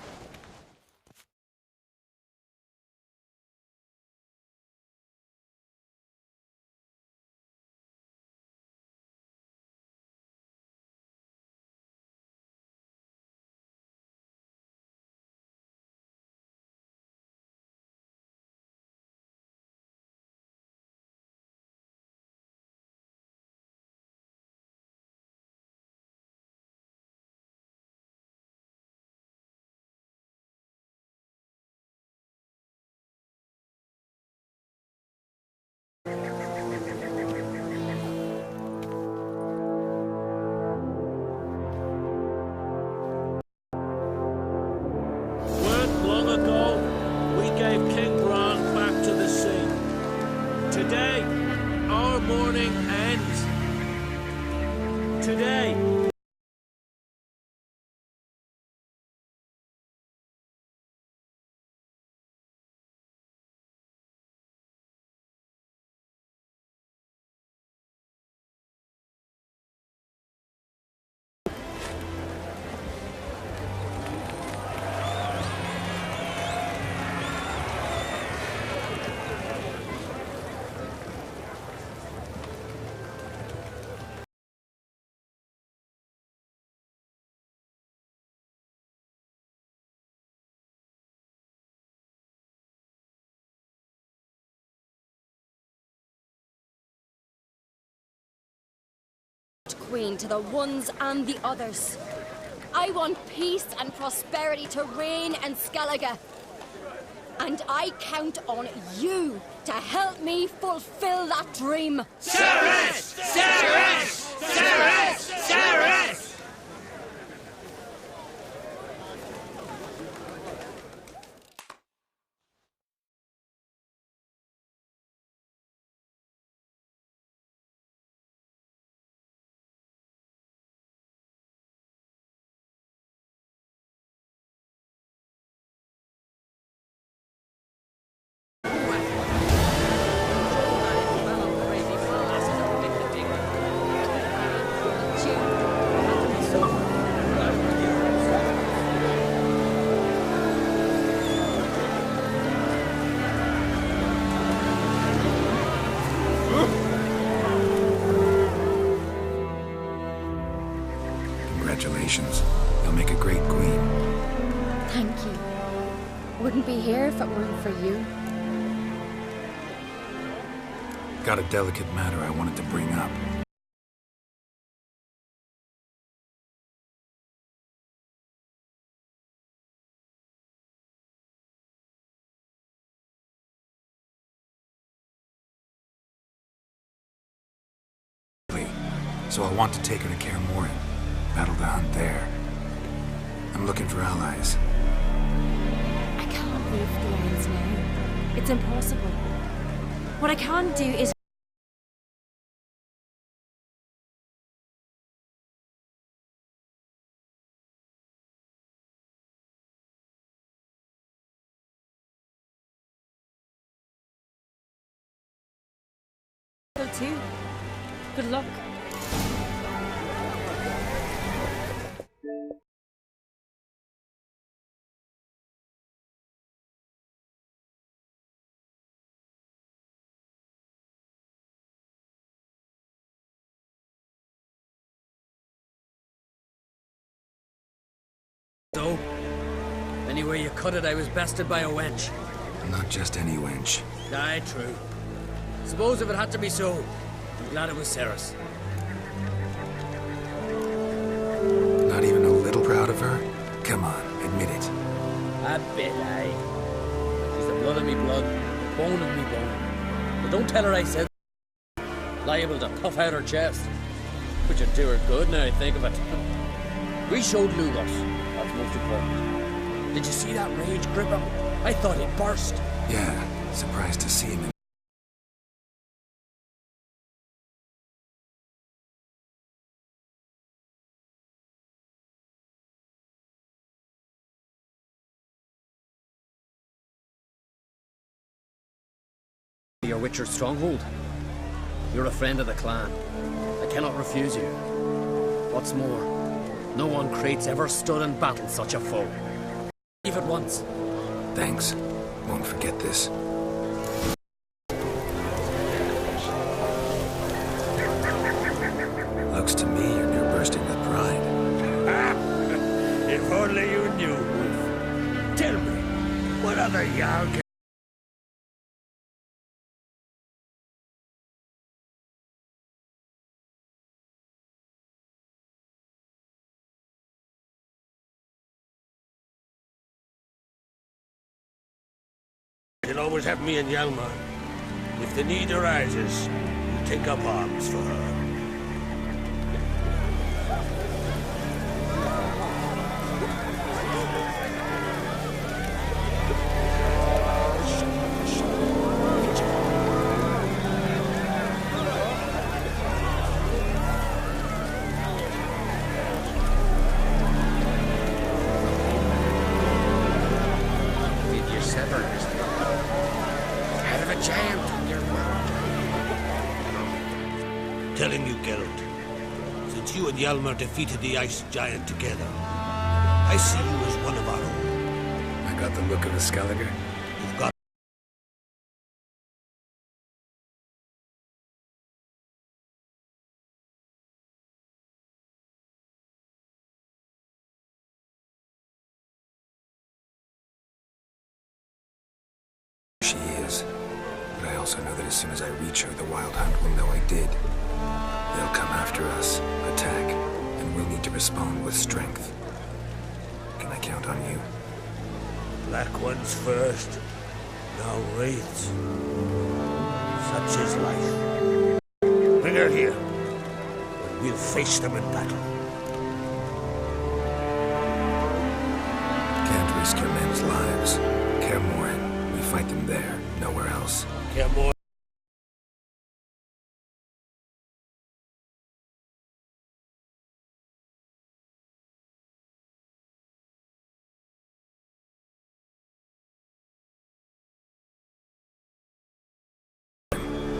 Queen to the ones and the others. I want peace and prosperity to reign in Skellige. And I count on you to help me fulfill that dream. Ceres! Ceres! Ceres! Ceres! Congratulations. You'll make a great queen. Thank you. Wouldn't be here if it weren't for you. Got a delicate matter I wanted to bring up. So I'll want to take her to Kaer Morhen. Battle the hunt there. I'm looking for allies. I can't leave the Isles now. It's impossible. What I can do is... too. Good luck. So, anywhere you cut it, I was bested by a wench. Not just any wench. Aye, true. Suppose if it had to be so, I'm glad it was Ceres. Not even a little proud of her? Come on, admit it. A bit, aye. She's the blood of me blood, bone of me bone. But don't tell her I said liable to puff out her chest. Which would do her good now I think of it. We showed Lugos. That's most important. Did you see that rage grip him? I thought he'd burst. Yeah, surprised to see him in... Your Witcher's stronghold. You're a friend of the clan. I cannot refuse you. What's more, no one Crate's ever stood in battle such a foe. Leave at once. Thanks. Won't forget this. Looks to me you're near bursting with pride. If only you knew, Wolf. Tell me, what other Jarl can... You'll always have me and Hjalmar. If the need arises, we'll take up arms for her. With your severs. Out of a giant on your world. Telling you, Geralt, since you and Hjalmar defeated the ice giant together, I see you as one of our own. I got the look of a Skelliger. You've got... She is. But I also know that as soon as I reach her, the Wild Hunt will know I did. They'll come after us, attack, and we'll need to respond with strength. Can I count on you? Black ones first, now wraiths. Such is life. Bring her here, and we'll face them in battle. Can't risk your men's lives. Kaer Morhen, we fight them there, nowhere else. Kaer Morhen.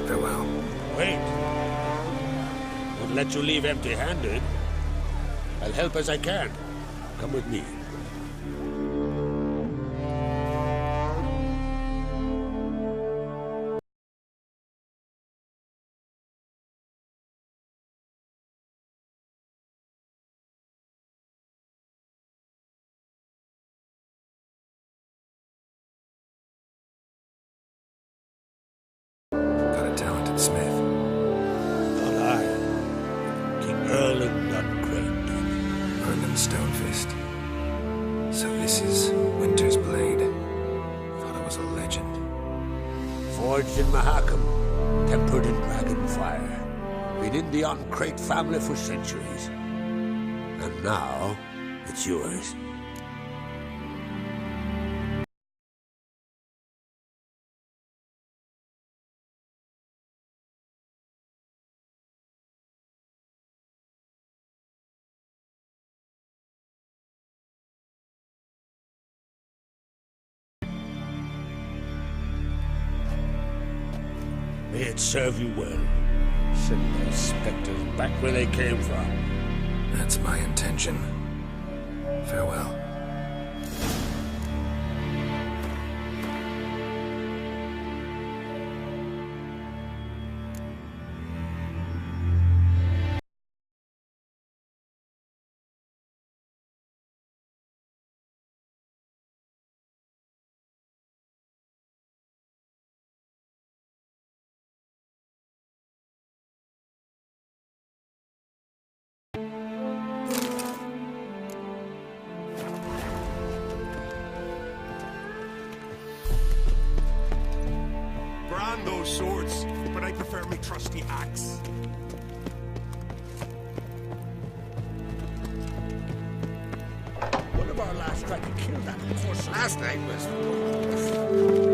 Farewell. Wait. Won't let you leave empty-handed. I'll help as I can. Come with me. Got a talented smith. Not I. King Erling not great. Erlen Stonefist. So this is Winter's Blade. Thought it was a legend. Forged in Mahakam, tempered in dragon fire. Been in the Uncrate family for centuries. And now, it's yours. May it serve you well. Send those spectres back where they came from. That's my intention. Farewell. Brand those swords, but I prefer me trusty axe. One of our last tried to kill that horse. Last night was...